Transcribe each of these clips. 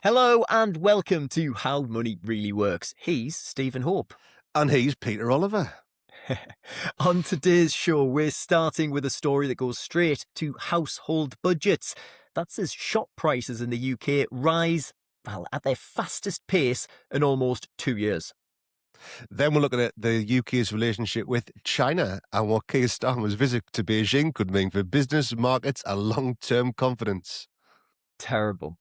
Hello and welcome to How Money Really Works. He's Stephen Hope. And he's Peter Oliver. On today's show, we're starting with a story that goes straight to household budgets. That's as shop prices in the UK rise, well, at their fastest pace in almost 2 years. Then we're looking at the UK's relationship with China and what Keir Starmer's visit to Beijing could mean for business, markets and long-term confidence. Terrible.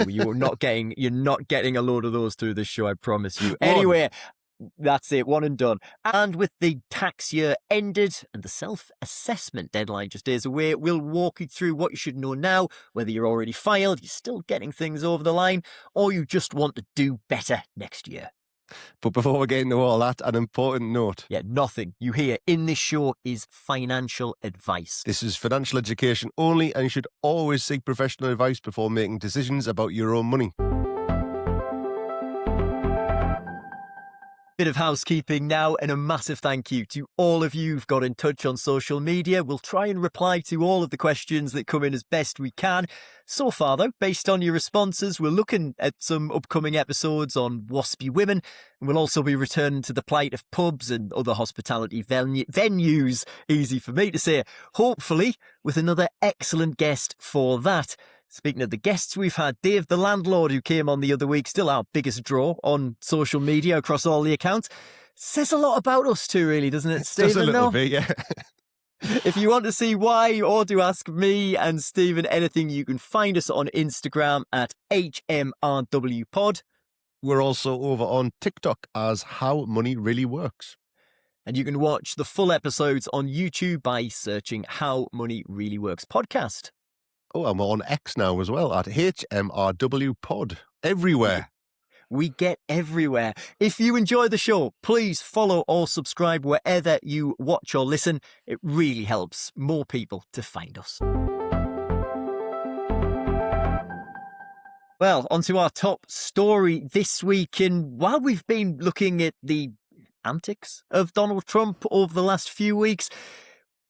You're not getting a load of those through this show, I promise you. One. Anyway, that's it, one and done. And with the tax year ended and the self-assessment deadline just days away, we'll walk you through what you should know now, whether you're already filed, you're still getting things over the line, or you just want to do better next year. But before we get into all that, an important note. Yeah, nothing you hear in this show is financial advice. This is financial education only, and you should always seek professional advice before making decisions about your own money. Bit of housekeeping now, and a massive thank you to all of you who've got in touch on social media. We'll try and reply to all of the questions that come in as best we can. So far, though, based on your responses, we're looking at some upcoming episodes on waspy women, and we'll also be returning to the plight of pubs and other hospitality venues, easy for me to say, hopefully with another excellent guest for that. Speaking of the guests, we've had Dave the landlord who came on the other week, still our biggest draw on social media across all the accounts. Says a lot about us too, really, doesn't it, Stephen? Just a little bit, yeah. If you want to see why or to ask me and Stephen anything, you can find us on Instagram at HMRWpod. We're also over on TikTok as How Money Really Works. And you can watch the full episodes on YouTube by searching How Money Really Works podcast. Oh, and we're on X now as well at HMRWpod. Everywhere. We get everywhere. If you enjoy the show, please follow or subscribe wherever you watch or listen. It really helps more people to find us. Well, onto our top story this week. And while we've been looking at the antics of Donald Trump over the last few weeks,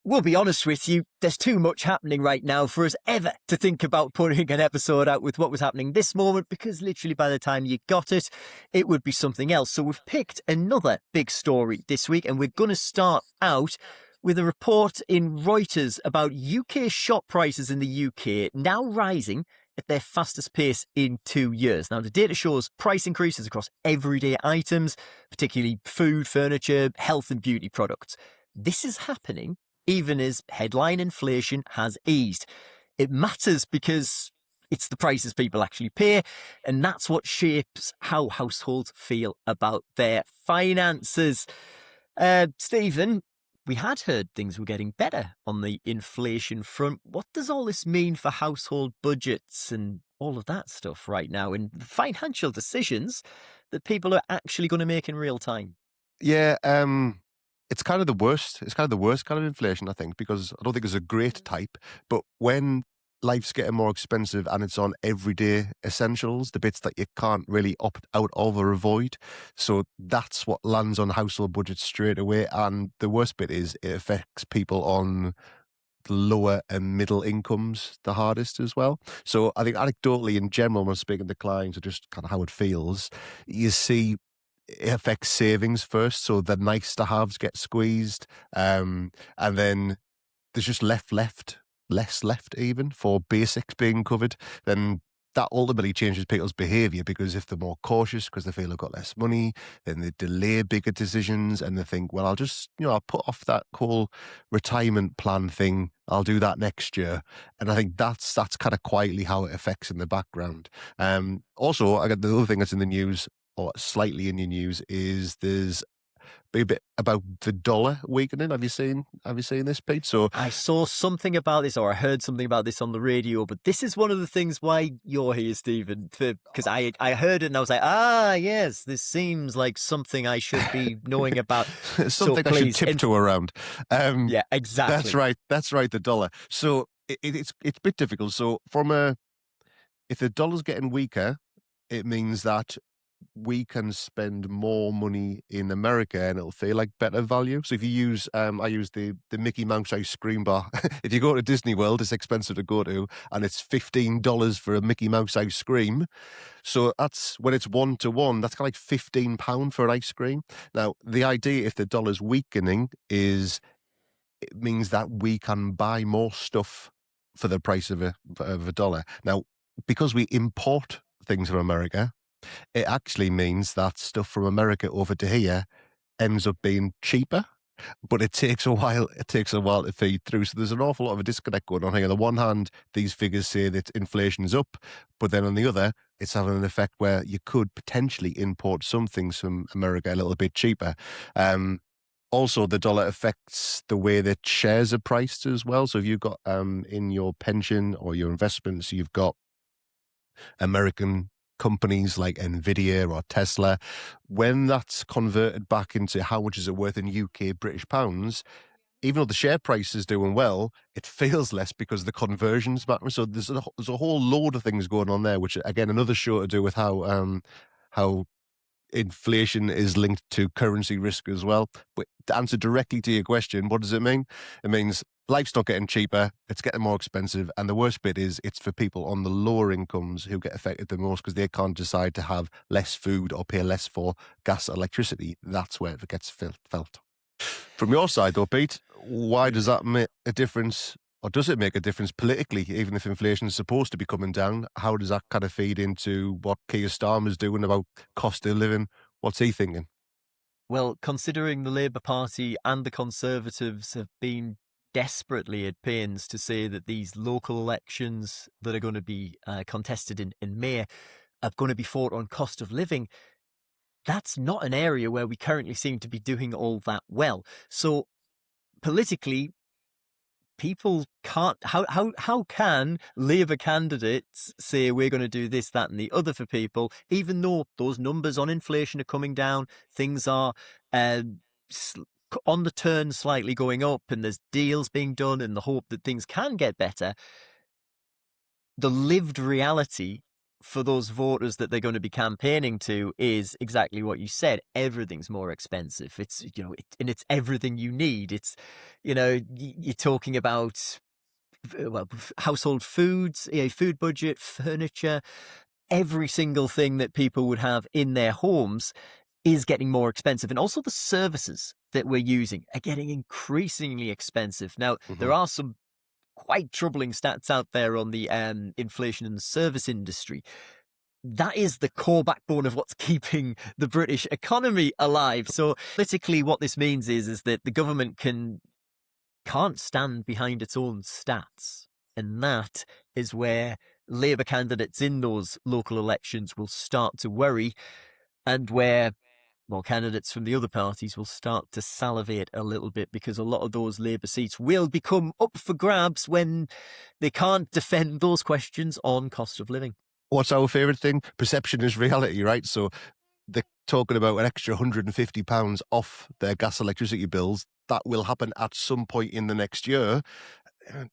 we'll be honest with you, there's too much happening right now for us ever to think about putting an episode out with what was happening this moment, because literally by the time you got it, it would be something else. So we've picked another big story this week, and we're going to start out with a report in Reuters about UK shop prices in the UK now rising at their fastest pace in 2 years. Now, the data shows price increases across everyday items, particularly food, furniture, health and beauty products. This is happening even as headline inflation has eased. It matters because it's the prices people actually pay, and that's what shapes how households feel about their finances. Stephen, we had heard things were getting better on the inflation front. What does all this mean for household budgets and all of that stuff right now, and the financial decisions that people are actually going to make in real time? Yeah, it's kind of the worst. It's kind of the worst kind of inflation, I think, because I don't think it's a great type. But when life's getting more expensive and it's on everyday essentials, the bits that you can't really opt out of or avoid. So that's what lands on household budgets straight away. And the worst bit is it affects people on the lower and middle incomes the hardest as well. So I think anecdotally, in general, when I'm speaking to clients, or just kind of how it feels, you see it affects savings first, so the nice to haves get squeezed, and then there's just less left even for basics being covered. Then that ultimately changes people's behaviour, because if they're more cautious because they feel they've got less money, then they delay bigger decisions and they think, well, I'll put off that whole retirement plan thing. I'll do that next year. And I think that's kind of quietly how it affects in the background. Also, I got the other thing that's in the news, or slightly in your news, is there's a bit about the dollar weakening. Have you seen this, Pete? So I saw something about this, or I heard something about this on the radio, but this is one of the things why you're here, Stephen, because I heard it and I was like, yes, this seems like something I should be knowing about. something I should tiptoe around. Yeah, exactly. That's right, the dollar. So it's a bit difficult. So if the dollar's getting weaker, it means that we can spend more money in America and it'll feel like better value. So if you use, I use the Mickey Mouse ice cream bar. If you go to Disney World, it's expensive to go to, and it's $15 for a Mickey Mouse ice cream. So that's when it's 1 to 1, that's kind of like £15 for an ice cream. Now, the idea, if the dollar's weakening, is it means that we can buy more stuff for the price of a dollar. Now, because we import things from America, it actually means that stuff from America over to here ends up being cheaper, but it takes a while. It takes a while to feed through. So there's an awful lot of a disconnect going on here. On the one hand, these figures say that inflation is up, but then on the other, it's having an effect where you could potentially import some things from America a little bit cheaper. Also, the dollar affects the way that shares are priced as well. So if you've got in your pension or your investments, you've got American companies like Nvidia or Tesla, when that's converted back into how much is it worth in UK British pounds, even though the share price is doing well, it feels less because the conversions matter. So there's a whole load of things going on there, which again another show to do with how inflation is linked to currency risk as well. But to answer directly to your question, what does it mean? It means life's not getting cheaper, it's getting more expensive. And the worst bit is it's for people on the lower incomes who get affected the most because they can't decide to have less food or pay less for gas or electricity. That's where it gets felt. From your side though, Pete, why does that make a difference? Or does it make a difference politically, even if inflation is supposed to be coming down? How does that kind of feed into what Keir Starmer's doing about cost of living? What's he thinking? Well, considering the Labour Party and the Conservatives have been desperately at pains to say that these local elections that are going to be contested in May are going to be fought on cost of living, that's not an area where we currently seem to be doing all that well. So politically, people can't. How can Labour candidates say we're going to do this, that, and the other for people, even though those numbers on inflation are coming down, things are on the turn, slightly going up, and there's deals being done in the hope that things can get better. The lived reality for those voters that they're going to be campaigning to is exactly what you said. Everything's more expensive. It's, and it's everything you need. It's, you're talking about, well, household foods, food budget, furniture, every single thing that people would have in their homes is getting more expensive. And also the services that we're using are getting increasingly expensive. Now, there are some quite troubling stats out there on the inflation in the service industry. That is the core backbone of what's keeping the British economy alive. So politically, what this means is that the government can't stand behind its own stats. And that is where Labour candidates in those local elections will start to worry, and where, well, candidates from the other parties will start to salivate a little bit, because a lot of those Labour seats will become up for grabs when they can't defend those questions on cost of living. What's our favourite thing? Perception is reality, right? So they're talking about an extra £150 off their gas electricity bills. That will happen at some point in the next year.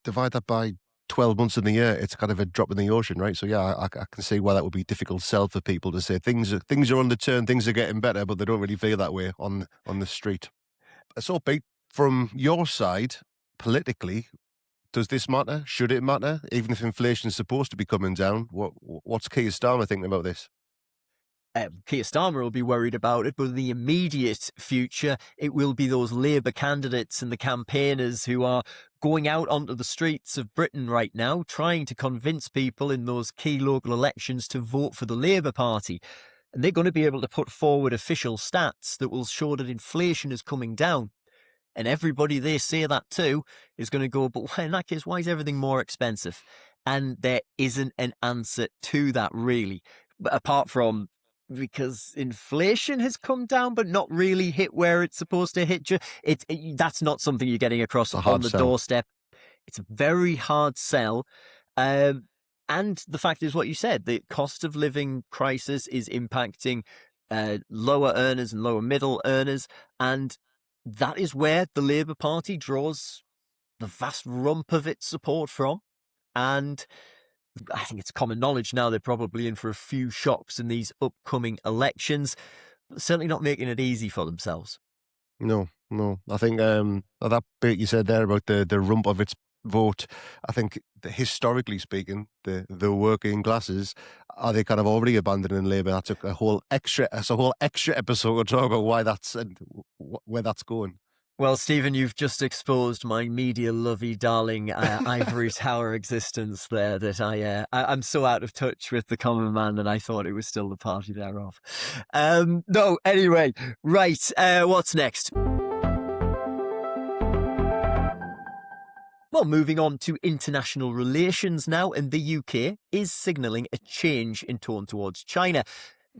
Divide that by 12 months in the year, it's kind of a drop in the ocean, right? So yeah, I can see why that would be difficult to sell for people to say things are on the turn, things are getting better, but they don't really feel that way on the street. So, Pete, from your side, politically, does this matter? Should it matter? Even if inflation is supposed to be coming down, what's Keir Starmer thinking about this? Keir Starmer will be worried about it, but in the immediate future, it will be those Labour candidates and the campaigners who are going out onto the streets of Britain right now, trying to convince people in those key local elections to vote for the Labour Party. And they're going to be able to put forward official stats that will show that inflation is coming down. And everybody they say that to is going to go, but in that case, why is everything more expensive? And there isn't an answer to that, really, but apart from because inflation has come down, but not really hit where it's supposed to hit you. That's not something you're getting across It's a on hard the sell. doorstep. It's a very hard sell. And the fact is what you said, the cost of living crisis is impacting lower earners and lower middle earners. And that is where the Labour Party draws the vast rump of its support from. And I think it's common knowledge now they're probably in for a few shocks in these upcoming elections. Certainly not making it easy for themselves. No, no. I think that bit you said there about the rump of its vote, I think historically speaking, the working classes are they kind of already abandoning Labour. That took a whole extra episode to talk about why that's and where that's going. Well, Stephen, you've just exposed my media-lovey darling ivory tower existence there that I'm so out of touch with the common man that I thought it was still the party thereof. No, anyway, right, what's next? Well, moving on to international relations now, and the UK is signalling a change in tone towards China.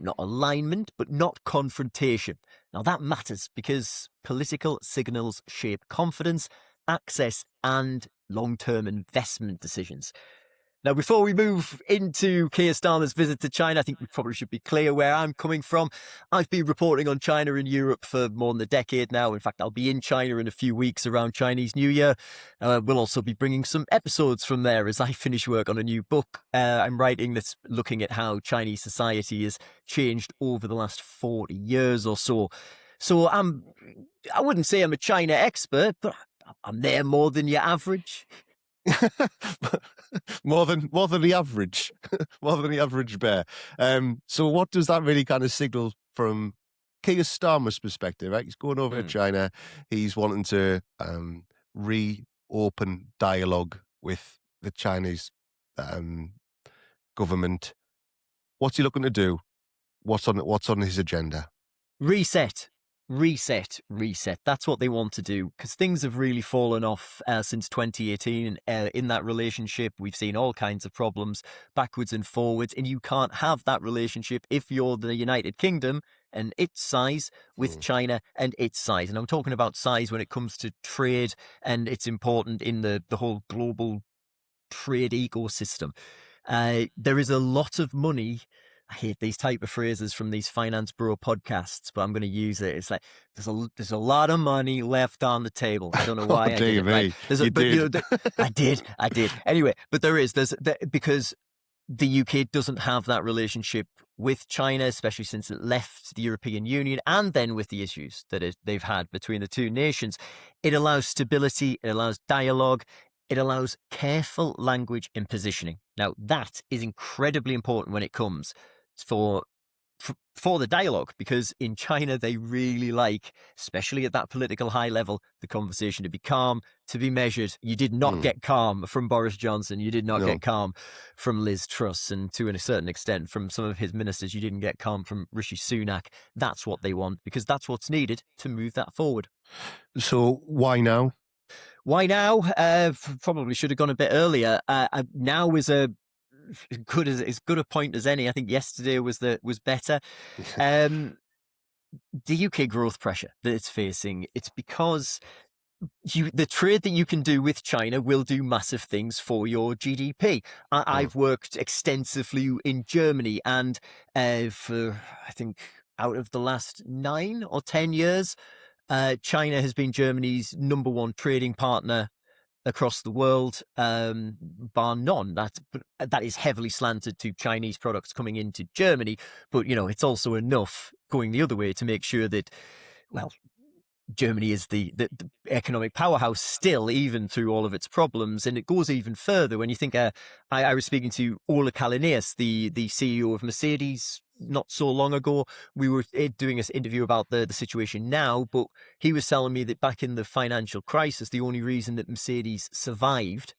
Not alignment, but not confrontation. Now that matters because political signals shape confidence, access, and long-term investment decisions. Now, before we move into Keir Starmer's visit to China, I think we probably should be clear where I'm coming from. I've been reporting on China in Europe for more than a decade now. In fact, I'll be in China in a few weeks around Chinese New Year. We'll also be bringing some episodes from there as I finish work on a new book I'm writing that's looking at how Chinese society has changed over the last 40 years or so. So I wouldn't say I'm a China expert, but I'm there more than your average. more than the average, more than the average bear. So what does that really kind of signal from Keir Starmer's perspective? Right, he's going over to China. He's wanting to reopen dialogue with the Chinese government. What's he looking to do? What's on his agenda? Reset. That's what they want to do because things have really fallen off since 2018. In that relationship, we've seen all kinds of problems backwards and forwards, and you can't have that relationship if you're the United Kingdom and its size with China and its size. And I'm talking about size when it comes to trade, and it's important in the whole global trade ecosystem. There is a lot of money. I hate these type of phrases from these finance bro podcasts, but I'm going to use it. It's like there's a lot of money left on the table. I don't know why I did it. Right? I did. Anyway, but because the UK doesn't have that relationship with China, especially since it left the European Union, and then with the issues that they've had between the two nations. It allows stability. It allows dialogue. It allows careful language and positioning. Now, that is incredibly important when it comes for the dialogue, because in China, they really like, especially at that political high level, the conversation to be calm, to be measured. You did not get calm from Boris Johnson. You did not get calm from Liz Truss. And to a certain extent, from some of his ministers, you didn't get calm from Rishi Sunak. That's what they want, because that's what's needed to move that forward. So why now? Why now? Probably should have gone a bit earlier. Now is as good a point as any. I think yesterday was better. The UK growth pressure that it's facing, it's because the trade that you can do with China will do massive things for your GDP. I've worked extensively in Germany, and for I think out of the last 9 or 10 years, China has been Germany's number one trading partner across the world, bar none. That is heavily slanted to Chinese products coming into Germany, but it's also enough going the other way to make sure that, well, Germany is the economic powerhouse still, even through all of its problems. And it goes even further when you think, I was speaking to Ola Kalinius, the CEO of Mercedes, not so long ago. We were doing this interview about the situation now, but he was telling me that back in the financial crisis, the only reason that Mercedes survived,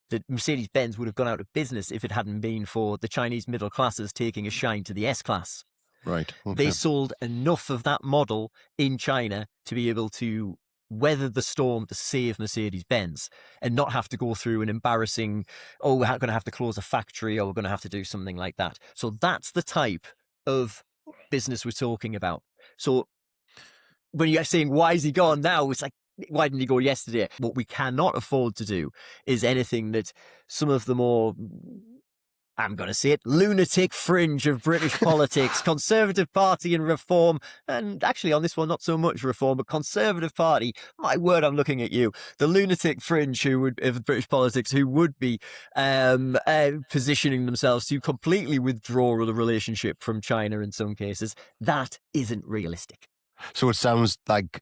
that Mercedes-Benz would have gone out of business if it hadn't been for the Chinese middle classes taking a shine to the S-Class. Right. Okay. They sold enough of that model in China to be able to weather the storm to save Mercedes-Benz and not have to go through an embarrassing, we're going to have to close a factory, or we're going to have to do something like that. So that's the type of business we're talking about. So when you're saying, why is he gone now? It's like, why didn't he go yesterday? What we cannot afford to do is anything that some of the more I'm going to say it, lunatic fringe of British politics, Conservative Party and Reform, and actually on this one, not so much Reform, but Conservative Party. My word, I'm looking at you. The lunatic fringe of British politics who would be positioning themselves to completely withdraw the relationship from China in some cases. That isn't realistic. So it sounds like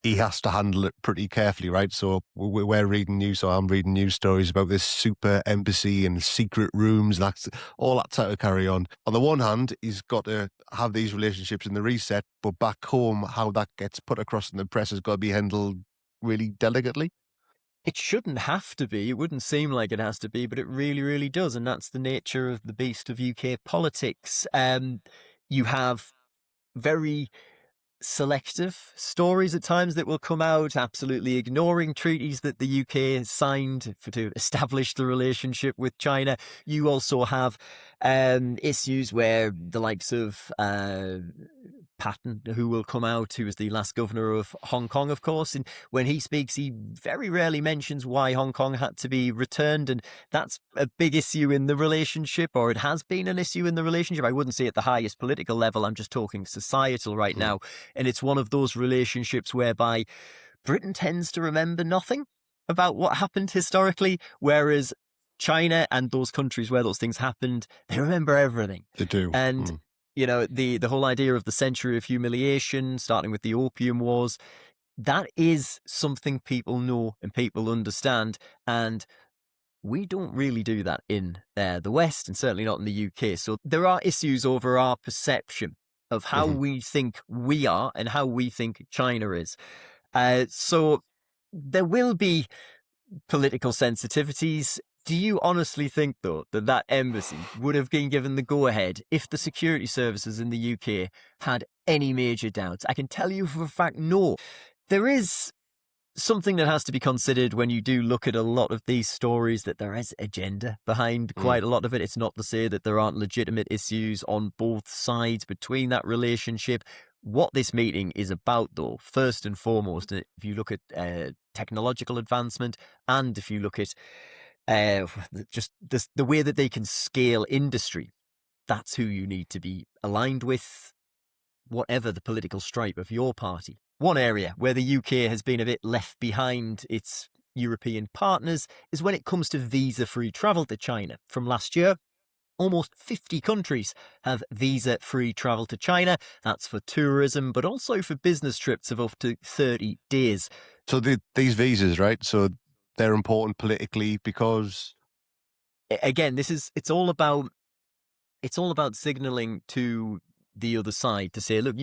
he has to handle it pretty carefully, right? So we're reading news, so I'm reading news stories about this super embassy and secret rooms, that's all that type of carry on. On the one hand, he's got to have these relationships in the reset, but back home, how that gets put across in the press has got to be handled really delicately. It shouldn't have to be. It wouldn't seem like it has to be, but it really, really does. And that's the nature of the beast of UK politics. You have very selective stories at times that will come out, absolutely ignoring treaties that the UK has signed to establish the relationship with China. You also have issues where the likes of Patton, who will come out, who was the last governor of Hong Kong, of course, and when he speaks, he very rarely mentions why Hong Kong had to be returned, and that's a big issue in the relationship, or it has been an issue in the relationship. I wouldn't say at the highest political level, I'm just talking societal right now, and it's one of those relationships whereby Britain tends to remember nothing about what happened historically, whereas China and those countries where those things happened, they remember everything. They do. And you know, the whole idea of the century of humiliation, starting with the Opium Wars, that is something people know and people understand. And we don't really do that in the West, and certainly not in the UK. So there are issues over our perception of how we think we are and how we think China is. So there will be political sensitivities. Do you honestly think, though, that that embassy would have been given the go-ahead if the security services in the UK had any major doubts? I can tell you for a fact, no. There is something that has to be considered when you do look at a lot of these stories, that there is agenda behind quite a lot of it. It's not to say that there aren't legitimate issues on both sides between that relationship. What this meeting is about, though, first and foremost, if you look at technological advancement, and if you look at just the way that they can scale industry, that's who you need to be aligned with, whatever the political stripe of your party. One area where the UK has been a bit left behind its European partners is when it comes to visa-free travel to China. From last year, almost 50 countries have visa-free travel to China. That's for tourism, but also for business trips of up to 30 days. So these visas, right? So they're important politically because Again, it's all about signaling to the other side to say, look,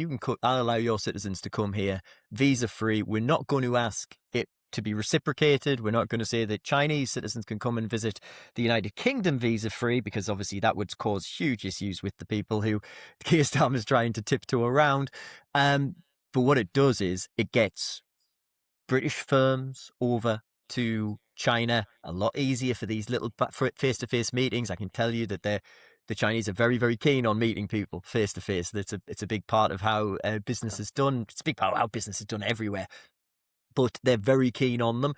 I'll allow your citizens to come here visa free. We're not going to ask it to be reciprocated. We're not going to say that Chinese citizens can come and visit the United Kingdom visa free, because obviously that would cause huge issues with the people who Keir Starmer is trying to tiptoe around. But what it does is it gets British firms over to China a lot easier for these little face-to-face meetings. I can tell you that the Chinese are very, very keen on meeting people face-to-face. It's a big part of how business is done. It's a big part of how business is done everywhere. But they're very keen on them.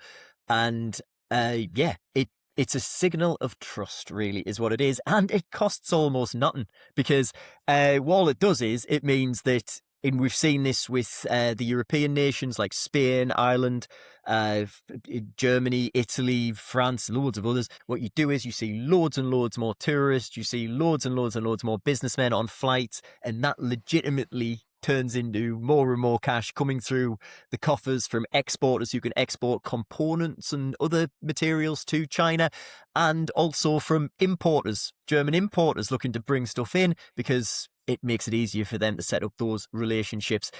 And it's a signal of trust, really, is what it is. And it costs almost nothing, because all it does is it means that, and we've seen this with the European nations like Spain, Ireland, Germany, Italy, France, loads of others. What you do is you see loads and loads more tourists, you see loads and loads and loads more businessmen on flights, and that legitimately turns into more and more cash coming through the coffers from exporters who can export components and other materials to China, and also from importers, German importers looking to bring stuff in, because it makes it easier for them to set up those relationships.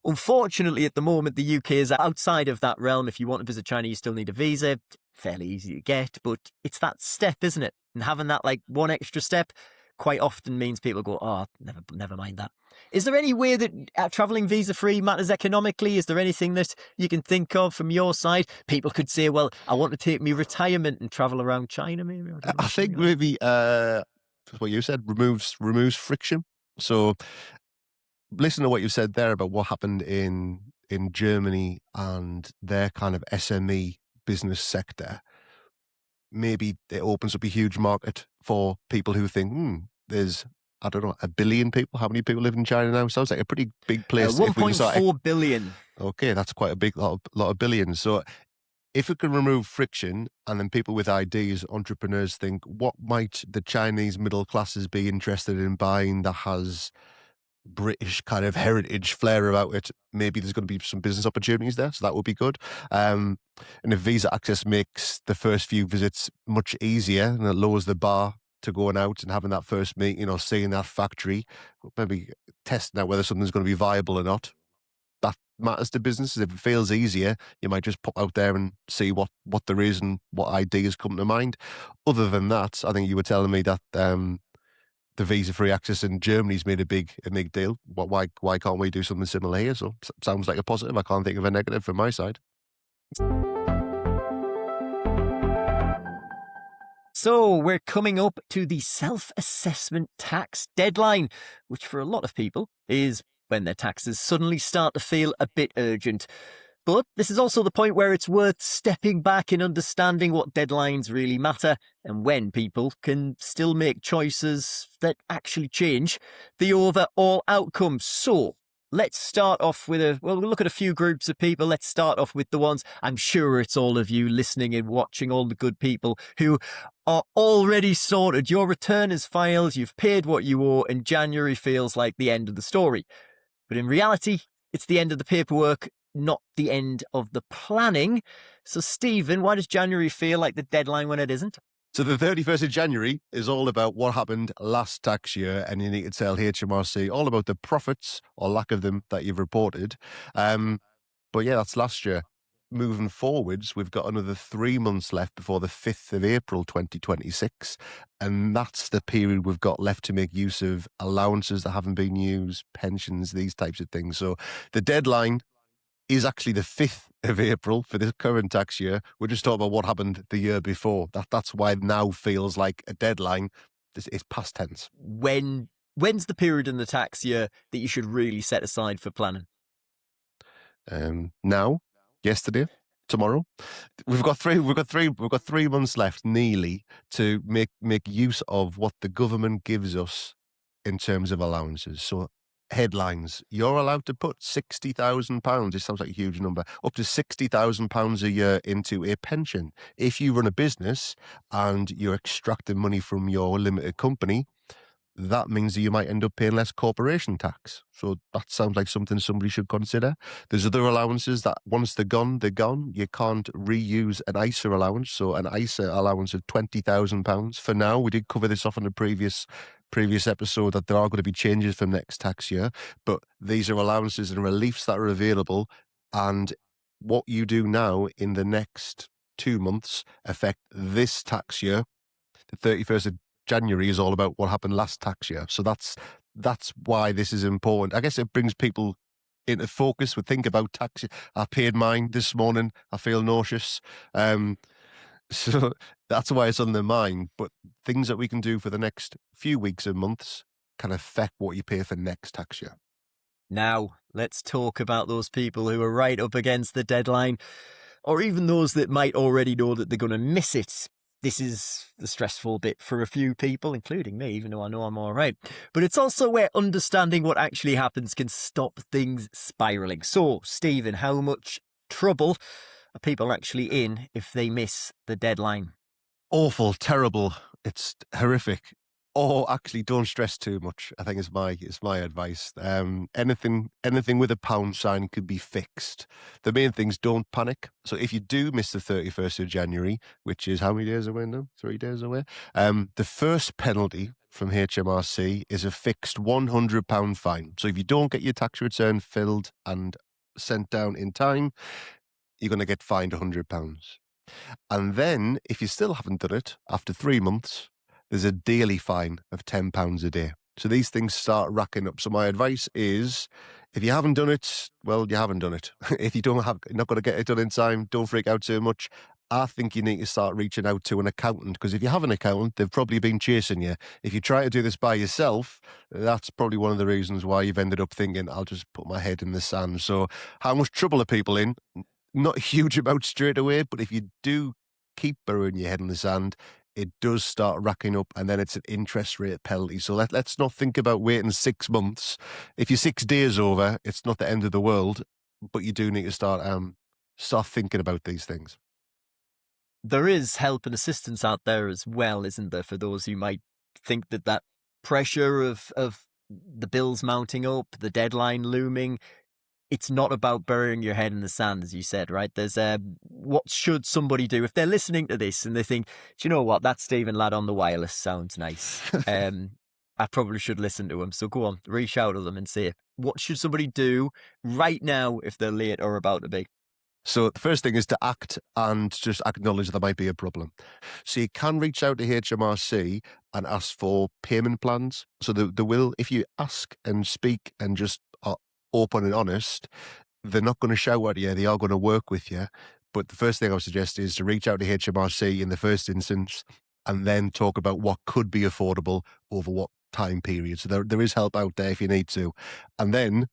Unfortunately, at the moment, the UK is outside of that realm. If you want to visit China, you still need a visa. Fairly easy to get, but it's that step, isn't it? And having that like one extra step quite often means people go, oh, never mind that. Is there any way that travelling visa-free matters economically? Is there anything that you can think of from your side? People could say, well, I want to take me retirement and travel around China, maybe. I think maybe what you said removes friction. So listen to what you said there about what happened in Germany and their kind of SME business sector. maybe it opens up a huge market for people who think, there's, I don't know, 1 billion people. How many people live in China now? Sounds like a pretty big place. If we can start, 1.4 billion. okay, that's quite a big lot of billions. So if we can remove friction and then people with ideas, entrepreneurs think, what might the Chinese middle classes be interested in buying that has British kind of heritage flair about it? Maybe there's going to be some business opportunities there, so that would be good. And if visa access makes the first few visits much easier and it lowers the bar to going out and having that first meeting or seeing that factory, maybe testing out whether something's going to be viable or not, that matters to businesses. If it feels easier, you might just pop out there and see what there is and what ideas come to mind. Other than that, I think you were telling me that the visa-free access in Germany's made a big deal. Why can't we do something similar here? So sounds like a positive. I can't think of a negative from my side. So we're coming up to the self-assessment tax deadline, which for a lot of people is when their taxes suddenly start to feel a bit urgent. But this is also the point where it's worth stepping back and understanding what deadlines really matter and when people can still make choices that actually change the overall outcome. So let's start off with we'll look at a few groups of people. Let's start off with the ones, I'm sure it's all of you listening and watching, all the good people who are already sorted. Your return is filed, you've paid what you owe, and January feels like the end of the story. But in reality, it's the end of the paperwork, not the end of the planning. So, Stephen, why does January feel like the deadline when it isn't? So the 31st of January is all about what happened last tax year, and you need to tell HMRC all about the profits or lack of them that you've reported. But yeah, that's last year. Moving forwards, we've got another 3 months left before the 5th of April 2026, and that's the period we've got left to make use of allowances that haven't been used, pensions, these types of things. So the deadline is actually the 5th of April for this current tax year. We're just talking about what happened the year before. That's why now feels like a deadline. It's past tense. When's the period in the tax year that you should really set aside for planning? Now, yesterday, tomorrow. We've got 3 months left, nearly, to make use of what the government gives us in terms of allowances. So headlines, you're allowed to put £60,000, it sounds like a huge number, up to £60,000 a year into a pension. If you run a business and you're extracting money from your limited company, that means that you might end up paying less corporation tax. So that sounds like something somebody should consider. There's other allowances that once they're gone, they're gone. You can't reuse an ISA allowance. So an ISA allowance of £20,000 for now. We did cover this off in the previous episode that there are going to be changes for next tax year, but these are allowances and reliefs that are available. And what you do now in the next 2 months affect this tax year. The 31st of January is all about what happened last tax year. So that's why this is important. I guess it brings people into focus. We think about tax. I paid mine this morning. I feel nauseous. So that's why it's on their mind. But things that we can do for the next few weeks and months can affect what you pay for next tax year. Now, let's talk about those people who are right up against the deadline, or even those that might already know that they're going to miss it. This is the stressful bit for a few people, including me, even though I know I'm all right. But it's also where understanding what actually happens can stop things spiralling. So, Stephen, how much trouble are people actually in if they miss the deadline? Awful, terrible. It's horrific. Or actually, don't stress too much, I think is my advice. Anything with a pound sign could be fixed. The main thing's don't panic. So if you do miss the 31st of January, which is how many days away now? 3 days away. The first penalty from HMRC is a fixed £100 fine. So if you don't get your tax return filled and sent down in time, you're going to get fined £100. And then, if you still haven't done it after 3 months, there's a daily fine of £10 a day. So these things start racking up. So my advice is, if you haven't done it, well, you haven't done it. If you're not going to get it done in time, don't freak out too much. I think you need to start reaching out to an accountant, because if you have an accountant, they've probably been chasing you. If you try to do this by yourself, that's probably one of the reasons why you've ended up thinking, I'll just put my head in the sand. So how much trouble are people in? Not a huge amount straight away, but if you do keep burying your head in the sand, it does start racking up, and then it's an interest rate penalty. So let's not think about waiting 6 months. If you're 6 days over, it's not the end of the world, but you do need to start thinking about these things. There is help and assistance out there as well, isn't there, for those who might think that pressure of the bills mounting up, the deadline looming. It's not about burying your head in the sand, as you said, right? There's what should somebody do if they're listening to this and they think, do you know what, that Stephen lad on the wireless sounds nice. I probably should listen to him. So go on, reach out to them and say, what should somebody do right now if they're late or about to be? So the first thing is to act and just acknowledge there might be a problem. So you can reach out to HMRC and ask for payment plans. So they will, if you ask and speak and just are open and honest, they're not going to shout at you. They are going to work with you. But the first thing I would suggest is to reach out to HMRC in the first instance and then talk about what could be affordable over what time period. So there is help out there if you need to. And then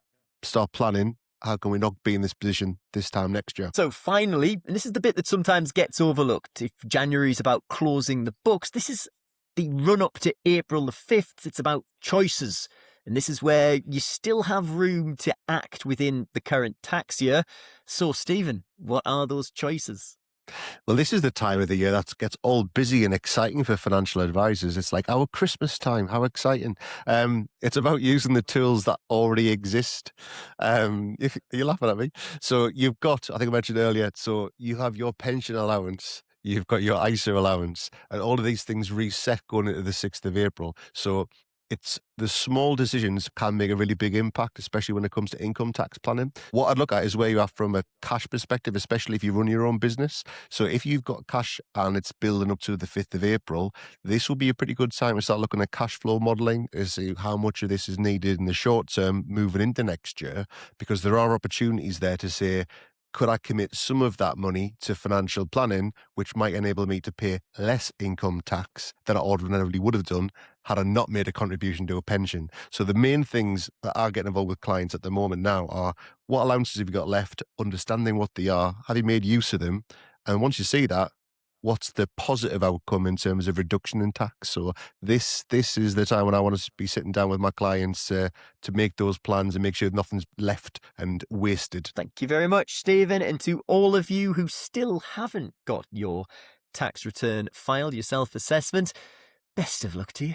start planning. How can we not be in this position this time next year? So finally, and this is the bit that sometimes gets overlooked, if January is about closing the books, this is the run up to April the 5th. It's about choices. And this is where you still have room to act within the current tax year. So, Stephen, what are those choices? Well, this is the time of the year that gets all busy and exciting for financial advisors. It's like our Christmas time. How exciting. It's about using the tools that already exist. You're laughing at me. So you've got, I think I mentioned earlier, so you have your pension allowance, you've got your ISA allowance, and all of these things reset going into the 6th of April. So it's the small decisions can make a really big impact, especially when it comes to income tax planning. What I'd look at is where you are from a cash perspective, especially if you run your own business. So if you've got cash and it's building up to the 5th of April, this will be a pretty good time to start looking at cash flow modeling to see how much of this is needed in the short term moving into next year, because there are opportunities there to say, could I commit some of that money to financial planning, which might enable me to pay less income tax than I ordinarily would have done had I not made a contribution to a pension? So the main things that I get involved with clients at the moment now are, what allowances have you got left, understanding what they are, have you made use of them? And once you see that, what's the positive outcome in terms of reduction in tax? So this is the time when I want to be sitting down with my clients to make those plans and make sure nothing's left and wasted. Thank you very much, Stephen. And to all of you who still haven't got your tax return filed, your self-assessment, best of luck to you.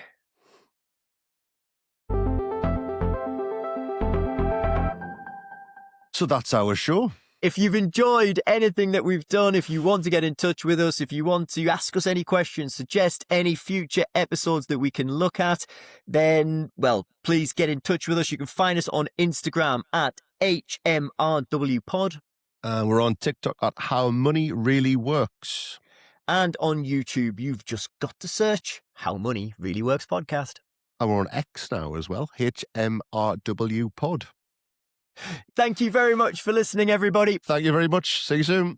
So that's our show. If you've enjoyed anything that we've done, if you want to get in touch with us, if you want to ask us any questions, suggest any future episodes that we can look at, then, well, please get in touch with us. You can find us on Instagram at HMRWpod. We're on TikTok at How Money Really Works. And on YouTube, you've just got to search How Money Really Works podcast. And we're on X now as well, HMRW Pod. Thank you very much for listening, everybody. Thank you very much. See you soon.